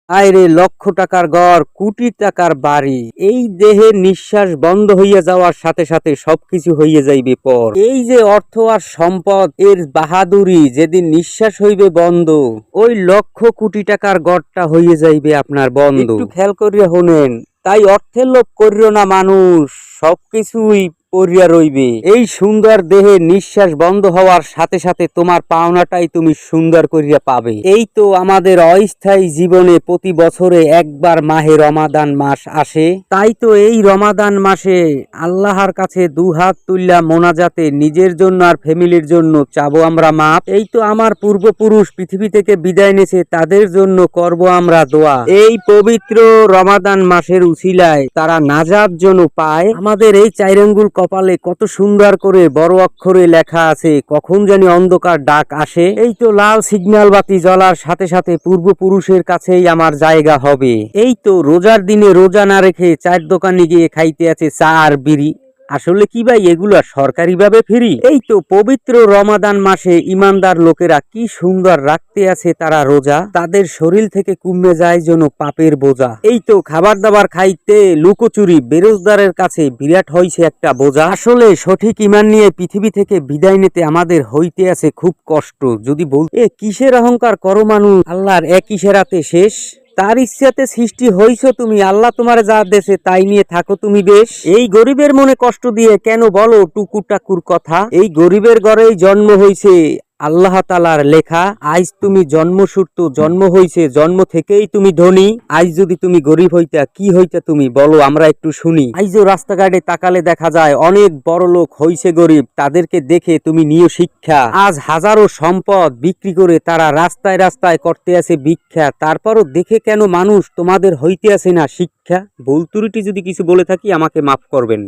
আয়রে লক্ষ টাকার ঘর, কোটি টাকার বাড়ি, এই দেহের নিঃশ্বাস বন্ধ হইয়া যাওয়ার সাথে সাথে সবকিছু হইয়া যাইবে পর। এই যে অর্থ আর সম্পদ এর বাহাদুরি, যেদিন নিঃশ্বাস হইবে বন্ধ, ওই লক্ষ কোটি টাকার ঘরটা হইয়া যাইবে আপনার বন্ধ। একটু খেয়াল করিয়া শুনেন, তাই অর্থের লোভ করিও না মানুষ, সবকিছুই পড়িয়া রইবে। এই সুন্দর দেহে নিঃশ্বাস বন্ধ হওয়ার সাথে সাথে তোমার পাওনাটাই তুমি সুন্দর করিয়া পাবে। এই তো আমাদের অস্থায়ী জীবনে প্রতি বছরে একবার মাহে রমাদান মাস আসে। তাই তো এই রমাদান মাসে আল্লাহর কাছে দুহাত তুল্লা মোনাজাতে নিজের জন্য আর ফ্যামিলির জন্য চাবো আমরা মাপ। এই তো আমার পূর্বপুরুষ পৃথিবী থেকে বিদায় নিয়েছে, তাদের জন্য করব আমরা দোয়া। এই পবিত্র রমাদান মাসের উছিলায় তারা নাজাত যেন পায়। আমাদের এই চার আঙ্গুল কপালে কত সুন্দর করে বড় অক্ষরে লেখা আছে, কখন জানি অন্ধকার ডাক আসে। এই তো লাল সিগন্যাল বাতি জ্বলার সাথে সাথে পূর্বপুরুষের কাছেই আমার জায়গা হবে। এই তো রোজার দিনে রোজা না রেখে চায়ের দোকানে গিয়ে খাইতে আছে চা আর বিড়ি। আসলে কি ভাই এগুলা সরকারি ভাবে ফ্রি? এই তো পবিত্র রমাদান মাসে ইমানদার লোকেরা কি সুন্দর রাখতে আছে তারা রোজা, তাদের শরীর থেকে কমে যায় যেন পাপের বোঝা। এই তো খাবার দাবার খাইতে লুকোচুরি বেরোজগারের কাছে বিরাট হইছে একটা বোঝা। আসলে সঠিক ইমান নিয়ে পৃথিবী থেকে বিদায় নিতে আমাদের হইতে আছে খুব কষ্ট। যদি বলতে কিসের অহংকার করো মানুষ, আল্লাহর এক ইশারাতে শেষ। তার ইচ্ছাতে সৃষ্টি হইছ তুমি, আল্লাহ তোমার যা দেশে তাই নিয়ে থাকো তুমি বেশ। এই গরিবের মনে কষ্ট দিয়ে কেন বলো টুকুর টাকুর কথা? এই গরিবের ঘরেই জন্ম হইছে আল্লাহ তাআলার লেখা। আজ তুমি জন্মসূত্র জন্ম হইছে, জন্ম থেকেই তুমি ধনী। আজ যদি তুমি গরিব হইতা কি হইতা তুমি বলো, আমরা একটু শুনি। আজও রাস্তাঘাটে তাকালে দেখা যায় অনেক বড় লোক হইছে গরিব, তাদেরকে দেখে তুমি নিও শিক্ষা। আজ হাজারো সম্পদ বিক্রি করে তারা রাস্তায় রাস্তায় করতে আছে ভিক্ষা, তারপরও দেখে কেন মানুষ তোমাদের হইতে আছে না শিক্ষা? ভুল ত্রুটি যদি কিছু বলে থাকি আমাকে মাফ করবেন।